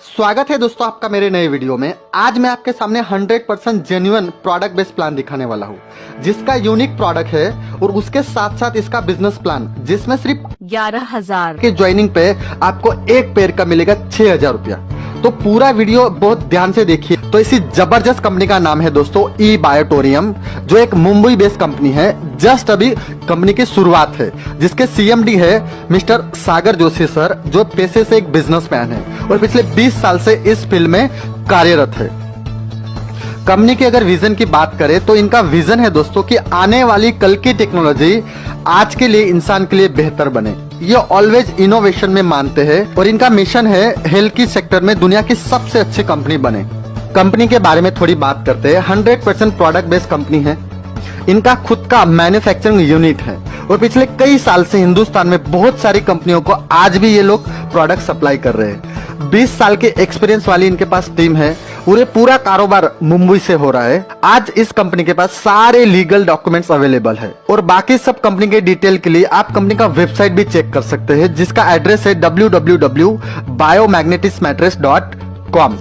स्वागत है दोस्तों आपका मेरे नए वीडियो में। आज मैं आपके सामने 100% जेन्युइन प्रोडक्ट बेस्ड प्लान दिखाने वाला हूँ, जिसका यूनिक प्रोडक्ट है और उसके साथ साथ इसका बिजनेस प्लान, जिसमें सिर्फ 11,000 के ज्वाइनिंग पे आपको एक पेयर का मिलेगा 6,000 रुपया। तो पूरा वीडियो बहुत ध्यान से देखिए। तो इसी जबरदस्त कंपनी का नाम है दोस्तों ई बायोटोरियम, जो एक मुंबई बेस्ड कंपनी है। जस्ट अभी कंपनी की शुरुआत है, जिसके सीएमडी है मिस्टर सागर जोशी सर, जो पेशे से एक बिजनेसमैन है और पिछले 20 साल से इस फील्ड में कार्यरत है। कंपनी के अगर विजन की बात करें तो इनका विजन है दोस्तों कि आने वाली कल की टेक्नोलॉजी आज के लिए इंसान के लिए बेहतर बने। ये ऑलवेज इनोवेशन में मानते हैं और इनका मिशन है हेल्थ की सेक्टर में दुनिया की सबसे अच्छी कंपनी बने। कंपनी के बारे में थोड़ी बात करते हैं। 100% प्रोडक्ट बेस्ड कंपनी है। इनका खुद का मैन्युफैक्चरिंग यूनिट है और पिछले कई साल से हिंदुस्तान में बहुत सारी कंपनियों को आज भी ये लोग प्रोडक्ट सप्लाई कर रहे हैं। 20 साल के एक्सपीरियंस वाली इनके पास टीम है। पूरा कारोबार मुंबई से हो रहा है। आज इस कंपनी के पास सारे लीगल डॉक्यूमेंट्स अवेलेबल है और बाकी सब कंपनी के डिटेल के लिए आप कंपनी का वेबसाइट भी चेक कर सकते हैं, जिसका एड्रेस है www.biomagneticmatrix.com।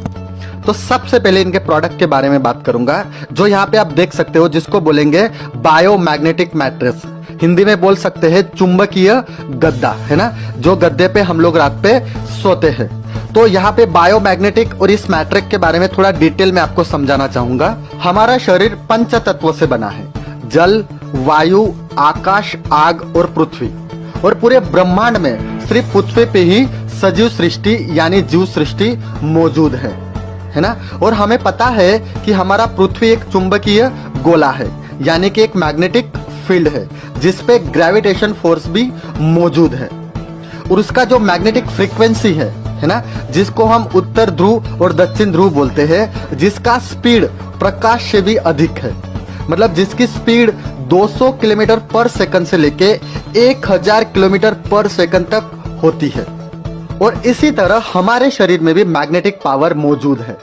तो सबसे पहले इनके प्रोडक्ट के बारे में बात करूंगा, जो यहाँ पे आप देख सकते हो, जिसको बोलेंगे बायोमैग्नेटिक मैट्रेस। हिंदी में बोल सकते हैं चुंबकीय गद्दा, है ना, जो गद्दे पे हम लोग रात पे सोते हैं। तो यहाँ पे बायोमैग्नेटिक और इस मैट्रिक के बारे में थोड़ा डिटेल में आपको समझाना चाहूंगा। हमारा शरीर पंच तत्वों से बना है, जल, वायु, आकाश, आग और पृथ्वी। और पूरे ब्रह्मांड में सिर्फ पृथ्वी पे ही सजीव सृष्टि यानी जीव सृष्टि मौजूद है ना। और हमें पता है कि हमारा पृथ्वी एक चुंबकीय गोला है, यानी कि एक मैग्नेटिक फील्ड है, जिसपे ग्रेविटेशन फोर्स भी मौजूद है। और उसका जो मैग्नेटिक फ्रीक्वेंसी है ना, जिसको हम उत्तर ध्रुव और दक्षिण ध्रुव बोलते हैं, जिसका स्पीड प्रकाश से भी अधिक है। मतलब जिसकी स्पीड 200 किलोमीटर पर सेकंड से लेके 1000 किलोमीटर पर सेकंड तक होती है। और इसी तरह हमारे शरीर में भी मैग्नेटिक पावर मौजूद है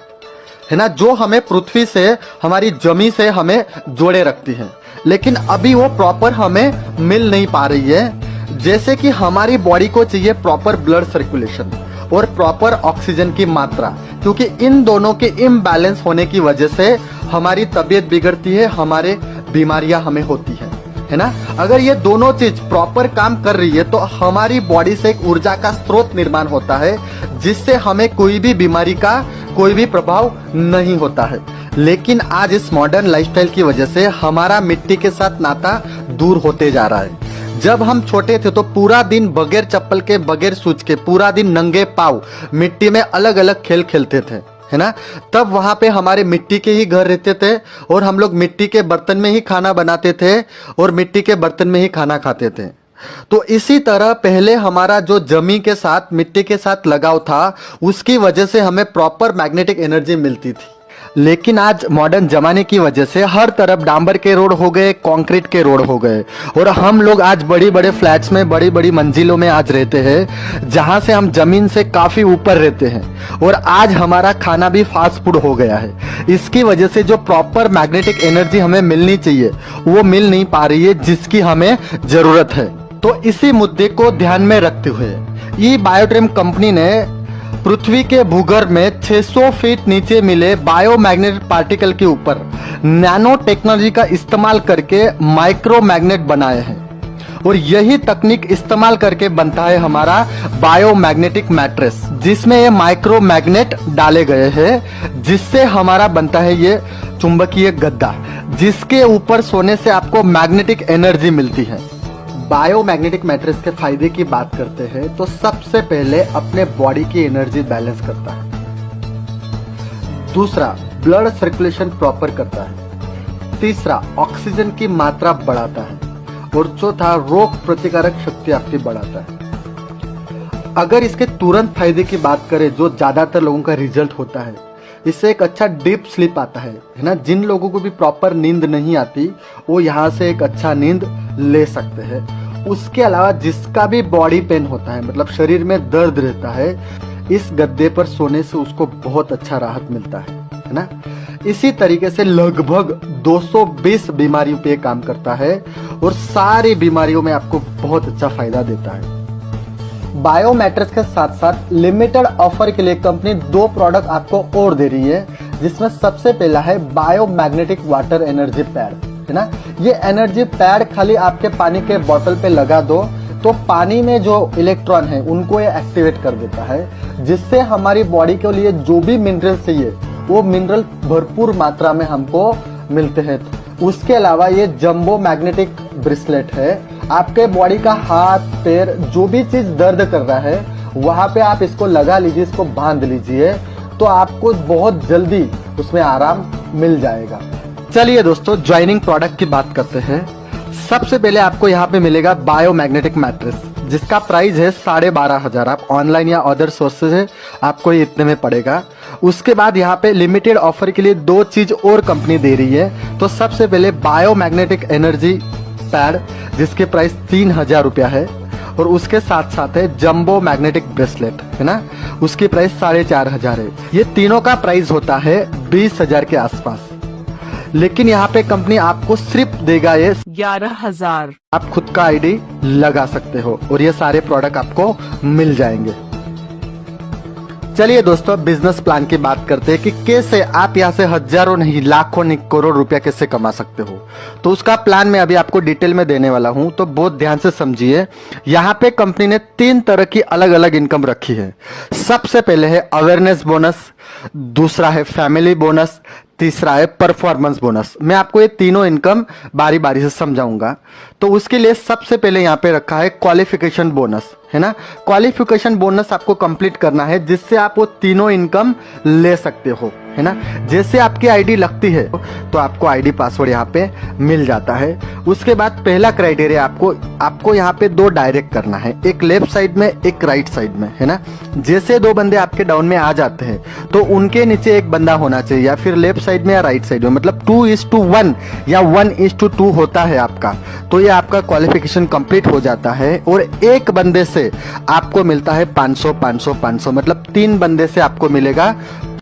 ना, जो हमें पृथ्वी से, हमारी जमी से हमें जोड़े रखती है। लेकिन अभी वो प्रॉपर हमें मिल नहीं पा रही है। जैसे कि हमारी बॉडी को चाहिए प्रॉपर ब्लड सर्कुलेशन और प्रॉपर ऑक्सीजन की मात्रा, क्योंकि इन दोनों के इम्बैलेंस होने की वजह से हमारी तबीयत बिगड़ती है, हमारे बीमारियां हमें होती है ना। अगर ये दोनों चीज प्रॉपर काम कर रही है तो हमारी बॉडी से एक ऊर्जा का स्रोत निर्माण होता है, जिससे हमें कोई भी बीमारी का कोई भी प्रभाव नहीं होता है। लेकिन आज इस मॉडर्न लाइफस्टाइल की वजह से हमारा मिट्टी के साथ नाता दूर होते जा रहा है। जब हम छोटे थे तो पूरा दिन बगैर चप्पल के, बगैर शूज के, पूरा दिन नंगे पांव मिट्टी में अलग अलग खेल खेलते थे, है ना। तब वहां पे हमारे मिट्टी के ही घर रहते थे और हम लोग मिट्टी के बर्तन में ही खाना बनाते थे और मिट्टी के बर्तन में ही खाना खाते थे। तो इसी तरह पहले हमारा जो जमी के साथ, मिट्टी के साथ लगाव था, उसकी वजह से हमें प्रॉपर मैग्नेटिक एनर्जी मिलती थी। लेकिन आज मॉडर्न जमाने की वजह से हर तरफ डांबर के रोड हो गए, कंक्रीट के रोड हो गए और हम लोग आज बड़ी बड़े फ्लैट्स में, बड़ी बड़ी मंजिलों में आज रहते हैं, जहां से हम जमीन से काफी ऊपर रहते हैं। और आज हमारा खाना भी फास्ट फूड हो गया है। इसकी वजह से जो प्रॉपर मैग्नेटिक एनर्जी हमें मिलनी चाहिए वो मिल नहीं पा रही है, जिसकी हमें जरूरत है। तो इसी मुद्दे को ध्यान में रखते हुए ये बायोटोरियम कंपनी ने पृथ्वी के भूगर्भ में 600 फीट नीचे मिले बायोमैग्नेटिक पार्टिकल के ऊपर नैनो टेक्नोलॉजी का इस्तेमाल करके माइक्रो मैग्नेट बनाए हैं। और यही तकनीक इस्तेमाल करके बनता है हमारा बायोमैग्नेटिक मैट्रेस, जिसमें ये माइक्रो मैग्नेट डाले गए हैं, जिससे हमारा बनता है ये चुंबकीय गद्दा, जिसके ऊपर सोने से आपको मैग्नेटिक एनर्जी मिलती है। बायोमैग्नेटिक मैट्रेस के फायदे की बात करते हैं तो सबसे पहले अपने बॉडी की एनर्जी बैलेंस करता है। दूसरा, ब्लड सर्कुलेशन प्रॉपर करता है। तीसरा, ऑक्सीजन की मात्रा बढ़ाता है। और चौथा, रोग प्रतिकारक शक्ति आपकी बढ़ाता है। अगर इसके तुरंत फायदे की बात करें, जो ज्यादातर लोगों का रिजल्ट होता है, इससे एक अच्छा डीप स्लीप आता है ना। जिन लोगों को भी प्रॉपर नींद नहीं आती वो यहाँ से एक अच्छा नींद ले सकते हैं। उसके अलावा जिसका भी बॉडी पेन होता है, मतलब शरीर में दर्द रहता है, इस गद्दे पर सोने से उसको बहुत अच्छा राहत मिलता है ना। इसी तरीके से लगभग 220 बीमारियों पे काम करता है और सारी बीमारियों में आपको बहुत अच्छा फायदा देता है। बायो मैट्रेस के साथ साथ लिमिटेड ऑफर के लिए कंपनी 2 प्रोडक्ट आपको और दे रही है, जिसमें सबसे पहला है bio magnetic water energy pad, है ना। ये एनर्जी पैड खाली आपके पानी के बोतल पे लगा दो तो पानी में जो इलेक्ट्रॉन है उनको ये एक्टिवेट कर देता है, जिससे हमारी बॉडी के लिए जो भी मिनरल चाहिए वो मिनरल भरपूर मात्रा में हमको मिलते हैं। उसके अलावा ये जंबो मैग्नेटिक ब्रेसलेट है, आपके बॉडी का हाथ पैर जो भी चीज दर्द कर रहा है वहां पे आप इसको लगा लीजिए, इसको बांध लीजिए, तो आपको बहुत जल्दी उसमें आराम मिल जाएगा। चलिए दोस्तों, ज्वाइनिंग प्रोडक्ट की बात करते हैं। सबसे पहले आपको यहाँ पे मिलेगा बायो मैग्नेटिक मैट्रेस, जिसका प्राइस है 12,500। आप ऑनलाइन या अदर सोर्सेज है आपको ये इतने में पड़ेगा। उसके बाद यहाँ पे लिमिटेड ऑफर के लिए 2 चीज और कंपनी दे रही है। तो सबसे पहले बायो मैग्नेटिक एनर्जी पैड, जिसके प्राइस 3,000 रुपया है, और उसके साथ साथ है जंबो मैग्नेटिक ब्रेसलेट, है ना, उसकी प्राइस 4,500 है। ये तीनों का प्राइस होता है 20,000 के आसपास। लेकिन यहाँ पे कंपनी आपको सिर्फ देगा ये 11,000। आप खुद का आईडी लगा सकते हो और ये सारे प्रोडक्ट आपको मिल जाएंगे। चलिए दोस्तों, बिजनेस प्लान की बात करते हैं कि कैसे आप यहाँ से हजारों नहीं लाखों नहीं करोड़ रुपया कैसे कमा सकते हो। तो उसका प्लान मैं अभी आपको डिटेल में देने वाला हूँ, तो बहुत ध्यान से समझिए। यहाँ पे कंपनी ने 3 तरह की अलग अलग इनकम रखी है। सबसे पहले है अवेयरनेस बोनस, दूसरा है फैमिली बोनस, तीसरा है परफॉर्मेंस बोनस। मैं आपको ये तीनों इनकम बारी बारी से समझाऊंगा। तो उसके लिए सबसे पहले यहाँ पे रखा है क्वालिफिकेशन बोनस, है ना। क्वालिफिकेशन बोनस आपको कंप्लीट करना है, जिससे आप वो तीनों इनकम ले सकते हो, है ना। जैसे आपकी आईडी लगती है तो आपको आईडी पासवर्ड यहाँ पे मिल जाता है। उसके बाद पहला क्राइटेरिया आपको यहाँ पे 2 डायरेक्ट करना है, एक लेफ्ट साइड में एक राइट साइड में, है ना। जैसे 2 बंदे आपके डाउन में आ जाते हैं तो उनके नीचे एक बंदा होना चाहिए, या फिर लेफ्ट साइड में या राइट साइड में, मतलब 2:1 या 1:2 होता है आपका, तो ये आपका क्वालिफिकेशन कंप्लीट हो जाता है। और एक बंदे से आपको मिलता है 500, मतलब 3 बंदे से आपको मिलेगा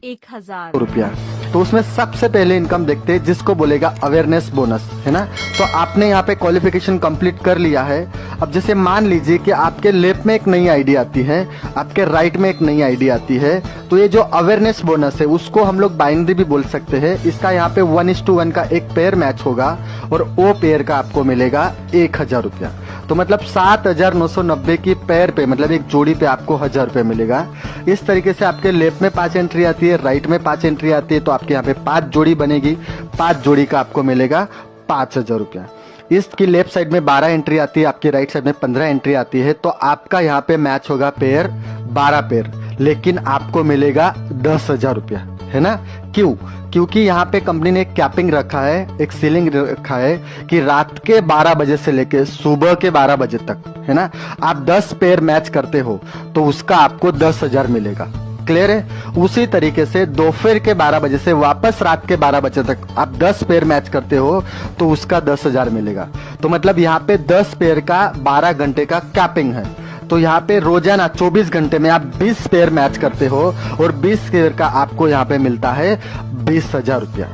1,000 रुपया। तो उसमें सबसे पहले इनकम देखते हैं जिसको बोलेगा अवेयरनेस बोनस, है ना। तो आपने यहाँ पे क्वालिफिकेशन कंप्लीट कर लिया है। अब जैसे मान लीजिए कि आपके लेफ्ट में एक नई आईडी आती है, आपके राइट में एक नई आईडी आती है, तो ये जो अवेयरनेस बोनस है उसको हम लोग बाइनरी भी बोल सकते हैं। इसका यहाँ पे 1:1 का एक पेयर मैच होगा और वो पेयर का आपको मिलेगा 1,000 रुपया। तो मतलब 7,990 की पेयर पे, मतलब एक जोड़ी पे आपको 1,000 रुपया मिलेगा। इस तरीके से आपके लेफ्ट में 5 एंट्री आती है, राइट में 5 एंट्री आती है, तो आपके यहाँ पे 5 जोड़ी बनेगी। 5 जोड़ी का आपको मिलेगा 5,000 रुपया। इसकी लेफ्ट साइड में 12 एंट्री आती है, आपकी राइट साइड में 15 एंट्री आती है, तो आपका यहाँ पे मैच होगा पेयर 12 पेयर, लेकिन आपको मिलेगा 10,000 रुपया, है ना। क्यों? क्योंकि यहाँ पे कंपनी ने एक कैपिंग रखा है, एक सीलिंग रखा है कि रात के 12 बजे से लेके सुबह के 12 बजे तक, है ना, आप 10 पेयर मैच करते हो तो उसका आपको 10,000 मिलेगा। क्लियर है? उसी तरीके से दोपहर के 12 बजे से वापस रात के 12 बजे तक आप 10 पेयर मैच करते हो तो उसका 10,000 मिलेगा। तो मतलब यहाँ पे 10 पेयर का 12 घंटे का कैपिंग है। तो यहाँ पे रोजाना 24 घंटे में आप 20 पेयर मैच करते हो और 20 पेयर का आपको यहाँ पे मिलता है 20,000 रुपया।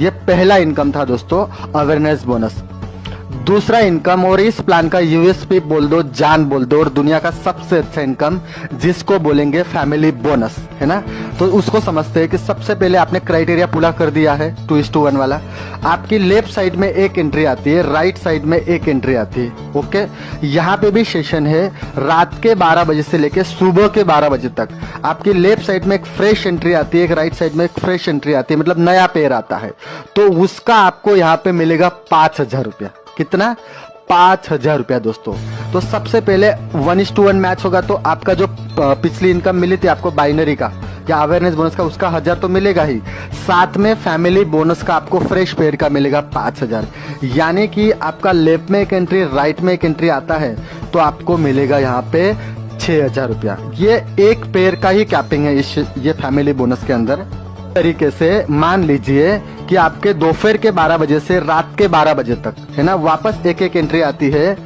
ये पहला इनकम था दोस्तों, अवेयरनेस बोनस। दूसरा इनकम, और इस प्लान का यूएसपी बोल दो, जान बोल दो, और दुनिया का सबसे अच्छा इनकम जिसको बोलेंगे फैमिली बोनस, है ना। तो उसको समझते हैं कि सबसे पहले आपने क्राइटेरिया पूरा कर दिया है 2:1 वाला। आपकी लेफ्ट साइड में एक एंट्री आती है, राइट साइड में एक एंट्री आती है, ओके। यहाँ पे भी सेशन है रात के 12 बजे से लेके सुबह के 12 बजे तक। आपकी लेफ्ट साइड में एक फ्रेश एंट्री आती है, एक राइट साइड में एक फ्रेश एंट्री आती है, मतलब नया पेयर आता है, तो उसका आपको यहाँ पे मिलेगा 5,000 रुपया। कितना? 5,000 रुपया दोस्तों। तो सबसे पहले 1:1 मैच होगा, तो आपका जो पिछली इनकम मिली थी आपको बाइनरी का या अवेयरनेस बोनस का, उसका 1,000 तो मिलेगा ही, साथ में फैमिली बोनस का आपको फ्रेश पेयर का मिलेगा 5,000। यानी कि आपका लेफ्ट में एक एंट्री, राइट में एक एंट्री आता है, तो आपको मिलेगा यहाँ पे 6,000 रुपया। ये एक पेयर का ही कैपिंग है ये फैमिली बोनस के अंदर। तरीके से मान लीजिए कि आपके दोपहर के 12 बजे से रात के 12 बजे तक, है ना, वापस एक एक एंट्री आती है,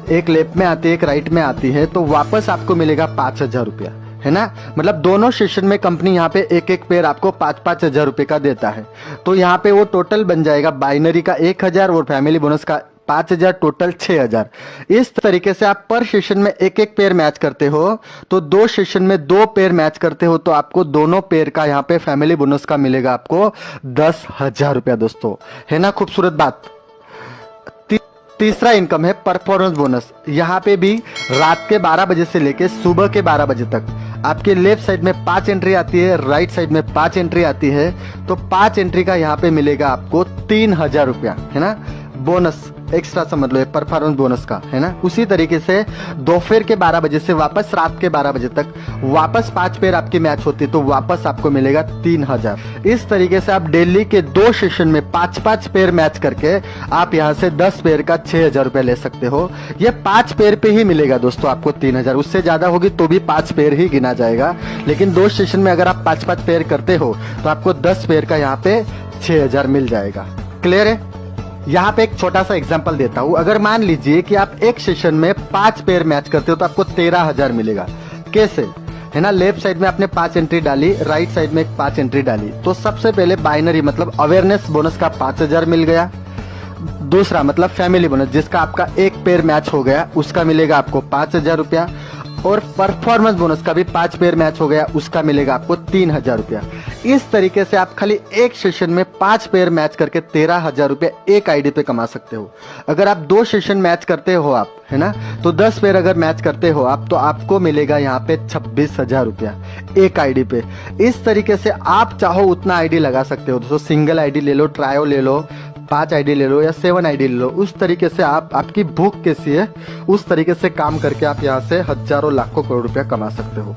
एक लेफ्ट में आती है, एक राइट में आती है, तो वापस आपको मिलेगा 5,000 रुपया, है ना। मतलब दोनों सेशन में कंपनी यहाँ पे एक एक पेयर आपको 5,000 रुपए का देता है। तो यहाँ पे वो टोटल बन जाएगा बाइनरी का 1,000 और फैमिली बोनस का 5,000 टोटल 6,000। इस तरीके से आप पर सेशन में एक एक पेयर मैच करते हो, तो 2 सेशन में 2 पेयर मैच करते हो तो आपको दोनों पेयर का यहाँ पे फैमिली बोनस का मिलेगा आपको 10,000 रुपया दोस्तों। है ना खूबसूरत बात। तीसरा इनकम है परफॉर्मेंस बोनस। यहाँ पे भी रात के 12 बजे से लेके सुबह के 12 बजे तक आपके लेफ्ट साइड में 5 एंट्री आती है, राइट साइड में 5 एंट्री आती है, तो 5 एंट्री का यहाँ पे मिलेगा आपको 3,000 रुपया, है ना बोनस एक्स्ट्रा समझ लो, परफॉर्मेंस बोनस का, है ना। उसी तरीके से दोपहर के 12 बजे से वापस रात के 12 बजे तक वापस 5 पेयर आपकी मैच होती है तो वापस आपको मिलेगा 3,000। इस तरीके से आप डेली के 2 सेशन में 5-5 पेयर मैच करके आप यहाँ से 10 पेयर का 6,000 रुपया ले सकते हो। ये 5 पेयर पे ही मिलेगा दोस्तों आपको 3,000, उससे ज्यादा होगी तो भी 5 पेयर ही गिना जाएगा, लेकिन 2 सेशन में अगर आप 5-5 पेयर करते हो तो आपको 10 पेयर का यहाँ पे 6,000 मिल जाएगा। क्लियर है। यहाँ पे एक छोटा सा एग्जांपल देता हूँ। अगर मान लीजिए कि आप एक सेशन में 5 पेयर मैच करते हो तो आपको 13,000 मिलेगा। कैसे, है ना। लेफ्ट साइड में आपने 5 एंट्री डाली, राइट साइड में 5 एंट्री डाली, तो सबसे पहले बाइनरी मतलब अवेयरनेस बोनस का 5,000 मिल गया। दूसरा मतलब फैमिली बोनस जिसका आपका एक पेयर मैच हो गया उसका मिलेगा आपको 5,000 रुपया, और परफॉर्मेंस बोनस का भी 5 पेयर मैच हो गया उसका मिलेगा आपको 3,000 रुपया। इस तरीके से आप खाली एक सेशन में 5 पेयर मैच करके 13,000 रुपया एक आईडी पे कमा सकते हो। अगर आप 2 सेशन मैच करते हो आप, है ना, तो 10 पेयर अगर मैच करते हो आप तो आपको मिलेगा यहाँ पे 26,000 रुपया एक आईडी पे। इस तरीके से आप चाहो उतना आईडी लगा सकते हो दोस्तों। सिंगल आईडी ले लो, ट्रायो ले लो, 5 आईडी ले लो या 7 आईडी ले लो। उस तरीके से आप, आपकी भूख कैसी है उस तरीके से काम करके आप यहाँ से हजारों लाखों करोड़ रुपया कमा सकते हो।